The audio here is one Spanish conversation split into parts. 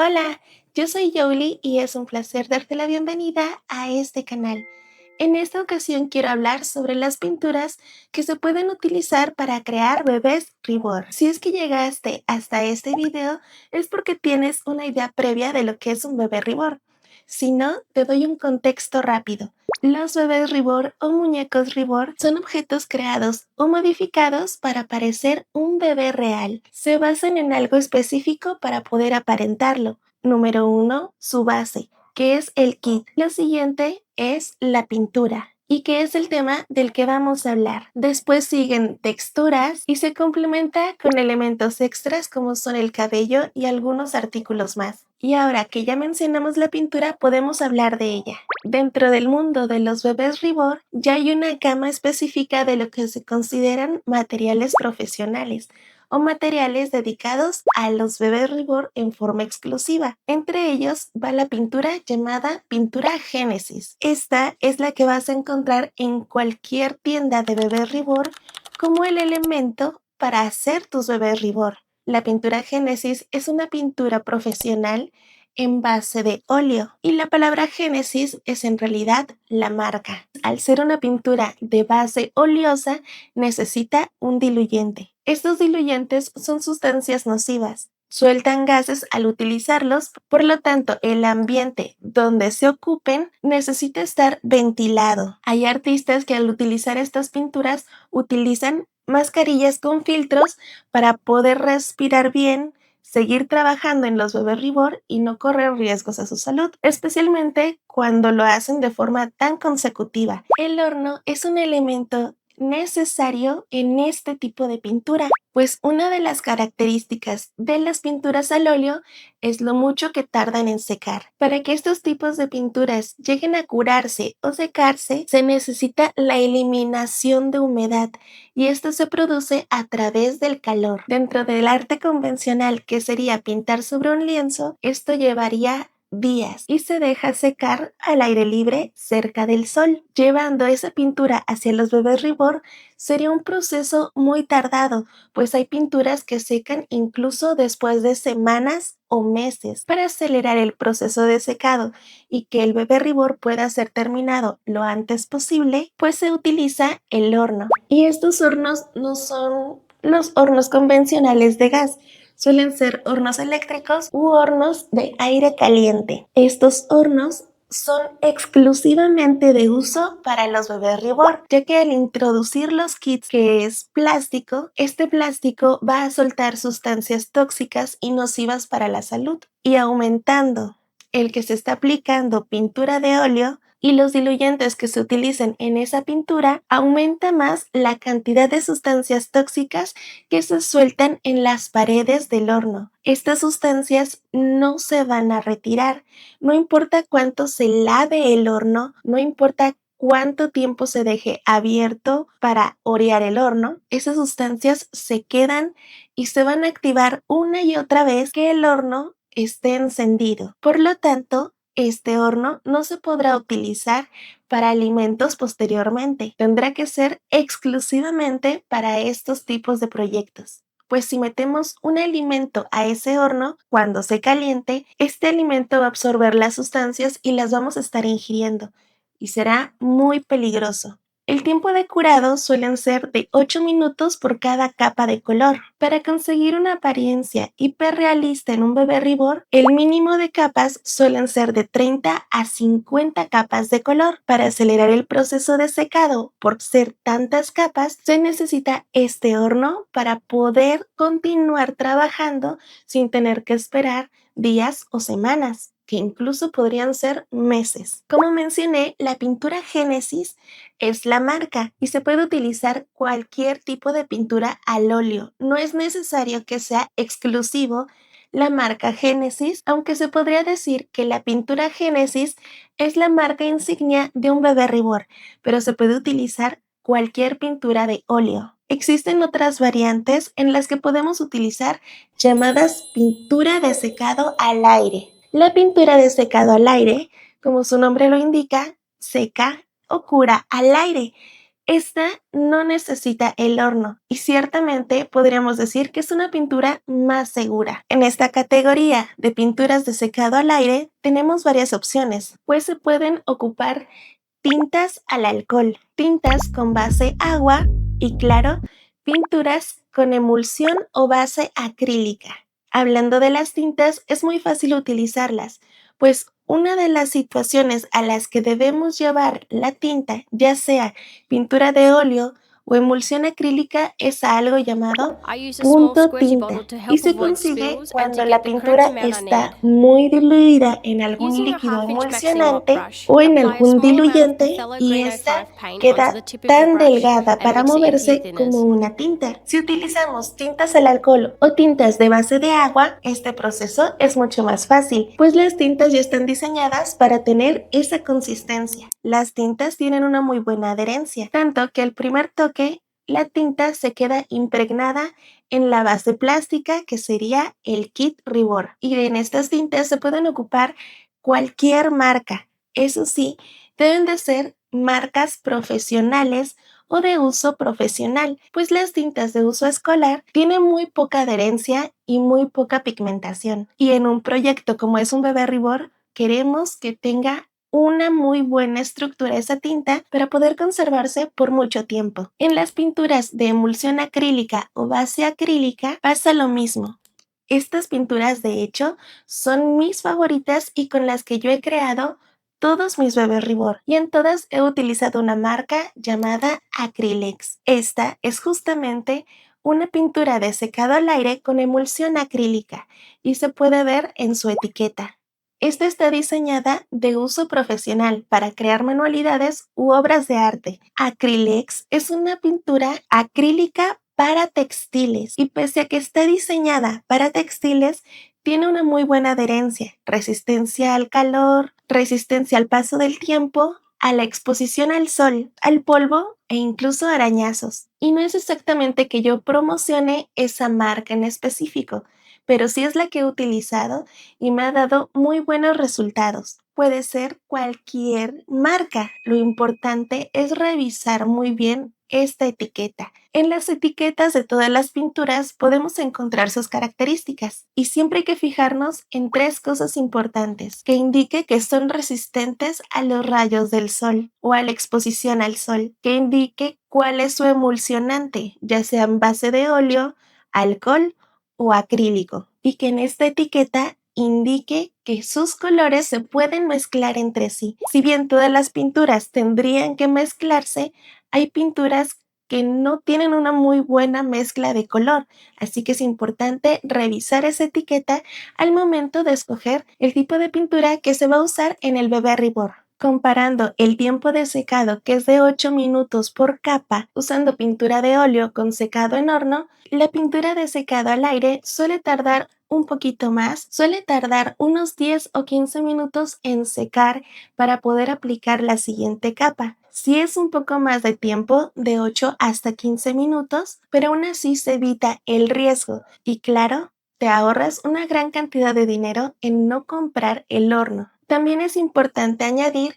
Hola, yo soy Yoli y es un placer darte la bienvenida a este canal. En esta ocasión quiero hablar sobre las pinturas que se pueden utilizar para crear bebés reborn. Si es que llegaste hasta este video es porque tienes una idea previa de lo que es un bebé reborn. Si no, te doy un contexto rápido. Los bebés reborn o muñecos reborn son objetos creados o modificados para parecer un bebé real. Se basan en algo específico para poder aparentarlo. Número 1, su base, que es el kit. Lo siguiente es la pintura, y que es el tema del que vamos a hablar. Después siguen texturas y se complementa con elementos extras como son el cabello y algunos artículos más. Y ahora que ya mencionamos la pintura, podemos hablar de ella. Dentro del mundo de los bebés reborn ya hay una gama específica de lo que se consideran materiales profesionales o materiales dedicados a los bebés reborn en forma exclusiva. Entre ellos va la pintura llamada pintura Génesis. Esta es la que vas a encontrar en cualquier tienda de bebés reborn como el elemento para hacer tus bebés reborn. La pintura Génesis es una pintura profesional en base de óleo y la palabra Génesis es en realidad la marca. Al ser una pintura de base oleosa necesita un diluyente. Estos diluyentes son sustancias nocivas. Sueltan gases al utilizarlos, por lo tanto el ambiente donde se ocupen necesita estar ventilado. Hay artistas que al utilizar estas pinturas utilizan mascarillas con filtros para poder respirar bien, seguir trabajando en los bebés reborn y no correr riesgos a su salud, especialmente cuando lo hacen de forma tan consecutiva. El horno es un elemento necesario en este tipo de pintura, pues una de las características de las pinturas al óleo es lo mucho que tardan en secar. Para que estos tipos de pinturas lleguen a curarse o secarse, se necesita la eliminación de humedad y esto se produce a través del calor. Dentro del arte convencional, que sería pintar sobre un lienzo, esto llevaría días y se deja secar al aire libre cerca del sol. Llevando esa pintura hacia los bebés reborn sería un proceso muy tardado, pues hay pinturas que secan incluso después de semanas o meses. Para acelerar el proceso de secado y que el bebé reborn pueda ser terminado lo antes posible, pues se utiliza el horno. Y estos hornos no son los hornos convencionales de gas, suelen ser hornos eléctricos u hornos de aire caliente. Estos hornos son exclusivamente de uso para los bebés reborn, ya que al introducir los kits, que es plástico, este plástico va a soltar sustancias tóxicas y nocivas para la salud, y aumentando el que se está aplicando pintura de óleo y los diluyentes que se utilicen en esa pintura, aumenta más la cantidad de sustancias tóxicas que se sueltan en las paredes del horno. Estas sustancias no se van a retirar, no importa cuánto se lave el horno, no importa cuánto tiempo se deje abierto para orear el horno, esas sustancias se quedan y se van a activar una y otra vez que el horno esté encendido. Por lo tanto, este horno no se podrá utilizar para alimentos posteriormente. Tendrá que ser exclusivamente para estos tipos de proyectos. Pues si metemos un alimento a ese horno, cuando se caliente, este alimento va a absorber las sustancias y las vamos a estar ingiriendo y será muy peligroso. El tiempo de curado suelen ser de 8 minutos por cada capa de color. Para conseguir una apariencia hiperrealista en un bebé reborn, el mínimo de capas suelen ser de 30 a 50 capas de color. Para acelerar el proceso de secado, por ser tantas capas, se necesita este horno para poder continuar trabajando sin tener que esperar días o semanas, que incluso podrían ser meses. Como mencioné, la pintura Génesis es la marca y se puede utilizar cualquier tipo de pintura al óleo. No es necesario que sea exclusivo la marca Génesis, aunque se podría decir que la pintura Génesis es la marca insignia de un bebé reborn, pero se puede utilizar cualquier pintura de óleo. Existen otras variantes en las que podemos utilizar llamadas pintura de secado al aire. La pintura de secado al aire, como su nombre lo indica, seca o cura al aire. Esta no necesita el horno y ciertamente podríamos decir que es una pintura más segura. En esta categoría de pinturas de secado al aire tenemos varias opciones, pues se pueden ocupar tintas al alcohol, tintas con base agua y, claro, pinturas con emulsión o base acrílica. Hablando de las tintas, es muy fácil utilizarlas, pues una de las situaciones a las que debemos llevar la tinta, ya sea pintura de óleo o emulsión acrílica, es a algo llamado I use a small punto squishy tinta bottle to y help se avoid consigue spills and to cuando la get the correct pintura amount I need. está muy diluida en algún Using a líquido half-inch mixing mop emulsionante brush, o en apply a algún small amount of diluyente Phthalo y Green esta 05 paint onto queda the tip of your tan brush delgada and para mix it into your moverse como thinners. una tinta. Si utilizamos tintas al alcohol o tintas de base de agua, este proceso es mucho más fácil, pues las tintas ya están diseñadas para tener esa consistencia. Las tintas tienen una muy buena adherencia, tanto que al primer toque la tinta se queda impregnada en la base plástica, que sería el kit Ribor. Y en estas tintas se pueden ocupar cualquier marca. Eso sí, deben de ser marcas profesionales o de uso profesional, pues las tintas de uso escolar tienen muy poca adherencia y muy poca pigmentación. Y en un proyecto como es un bebé Ribor, queremos que tenga una muy buena estructura esa tinta para poder conservarse por mucho tiempo. En las pinturas de emulsión acrílica o base acrílica pasa lo mismo. Estas pinturas, de hecho, son mis favoritas y con las que yo he creado todos mis bebés Ribor, y en todas he utilizado una marca llamada Acrylex. Esta es justamente una pintura de secado al aire con emulsión acrílica y se puede ver en su etiqueta. Esta está diseñada de uso profesional para crear manualidades u obras de arte. Acrylex es una pintura acrílica para textiles y pese a que está diseñada para textiles, tiene una muy buena adherencia, resistencia al calor, resistencia al paso del tiempo, a la exposición al sol, al polvo e incluso arañazos. Y no es exactamente que yo promocione esa marca en específico, pero sí es la que he utilizado y me ha dado muy buenos resultados. Puede ser cualquier marca. Lo importante es revisar muy bien esta etiqueta. En las etiquetas de todas las pinturas podemos encontrar sus características y siempre hay que fijarnos en tres cosas importantes que indique que son resistentes a los rayos del sol o a la exposición al sol, que indique cuál es su emulsionante, ya sea en base de óleo, alcohol o acrílico, y que en esta etiqueta indique que sus colores se pueden mezclar entre sí. Si bien todas las pinturas tendrían que mezclarse, hay pinturas que no tienen una muy buena mezcla de color, así que es importante revisar esa etiqueta al momento de escoger el tipo de pintura que se va a usar en el bebé Ribor. Comparando el tiempo de secado, que es de 8 minutos por capa, usando pintura de óleo con secado en horno, la pintura de secado al aire suele tardar un poquito más, suele tardar unos 10 o 15 minutos en secar para poder aplicar la siguiente capa. Sí es un poco más de tiempo, de 8 hasta 15 minutos, pero aún así se evita el riesgo y claro, te ahorras una gran cantidad de dinero en no comprar el horno. También es importante añadir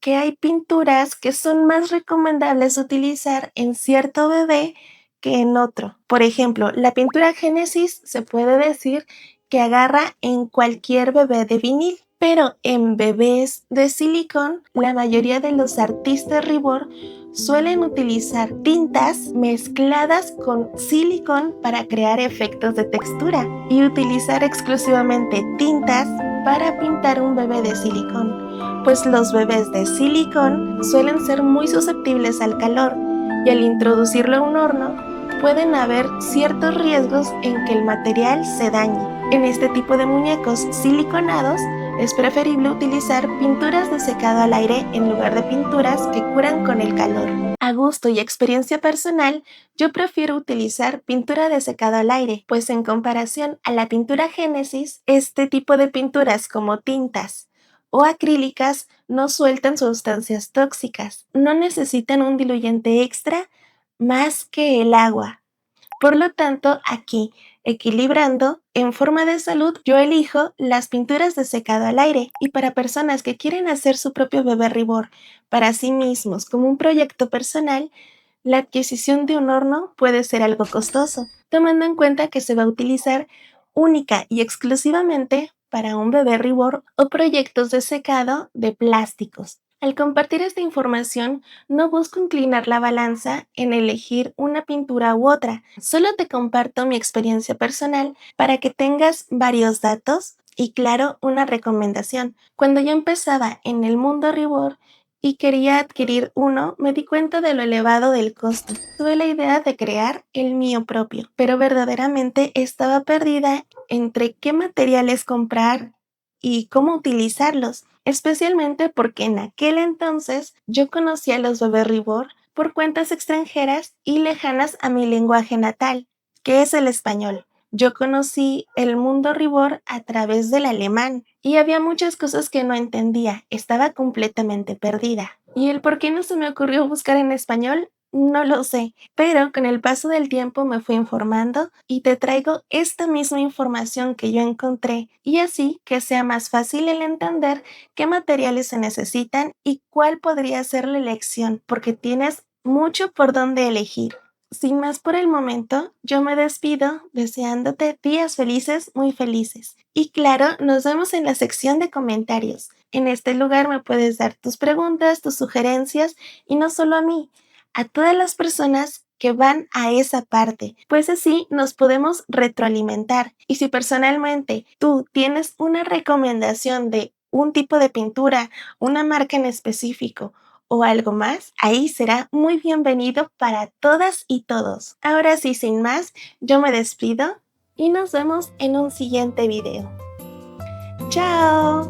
que hay pinturas que son más recomendables utilizar en cierto bebé que en otro. Por ejemplo, la pintura Génesis se puede decir que agarra en cualquier bebé de vinil, pero en bebés de silicón, la mayoría de los artistas Ribor suelen utilizar tintas mezcladas con silicón para crear efectos de textura y utilizar exclusivamente tintas para pintar un bebé de silicón, pues los bebés de silicón suelen ser muy susceptibles al calor y al introducirlo en un horno pueden haber ciertos riesgos en que el material se dañe. En este tipo de muñecos siliconados es preferible utilizar pinturas de secado al aire en lugar de pinturas que curan con el calor. A gusto y experiencia personal, yo prefiero utilizar pintura de secado al aire, pues en comparación a la pintura Génesis, este tipo de pinturas como tintas o acrílicas no sueltan sustancias tóxicas, no necesitan un diluyente extra más que el agua. Por lo tanto, aquí, equilibrando, en forma de salud, yo elijo las pinturas de secado al aire. Y para personas que quieren hacer su propio bebé Ribor para sí mismos como un proyecto personal, la adquisición de un horno puede ser algo costoso, tomando en cuenta que se va a utilizar única y exclusivamente para un bebé Ribor o proyectos de secado de plásticos. Al compartir esta información, no busco inclinar la balanza en elegir una pintura u otra, solo te comparto mi experiencia personal para que tengas varios datos y claro, una recomendación. Cuando yo empezaba en el mundo Ribor y quería adquirir uno, me di cuenta de lo elevado del costo. Tuve la idea de crear el mío propio, pero verdaderamente estaba perdida entre qué materiales comprar y cómo utilizarlos, especialmente porque en aquel entonces yo conocía a los bebés Ribor por cuentas extranjeras y lejanas a mi lenguaje natal, que es el español. Yo conocí el mundo Ribor a través del alemán y había muchas cosas que no entendía, estaba completamente perdida. ¿Y el por qué no se me ocurrió buscar en español? No lo sé, pero con el paso del tiempo me fui informando y te traigo esta misma información que yo encontré y así que sea más fácil el entender qué materiales se necesitan y cuál podría ser la elección, porque tienes mucho por dónde elegir. Sin más por el momento, yo me despido deseándote días felices, muy felices. Y claro, nos vemos en la sección de comentarios. En este lugar me puedes dar tus preguntas, tus sugerencias y no solo a mí, a todas las personas que van a esa parte, pues así nos podemos retroalimentar. Y si personalmente tú tienes una recomendación de un tipo de pintura, una marca en específico o algo más, ahí será muy bienvenido para todas y todos. Ahora sí, sin más, yo me despido y nos vemos en un siguiente video. ¡Chao!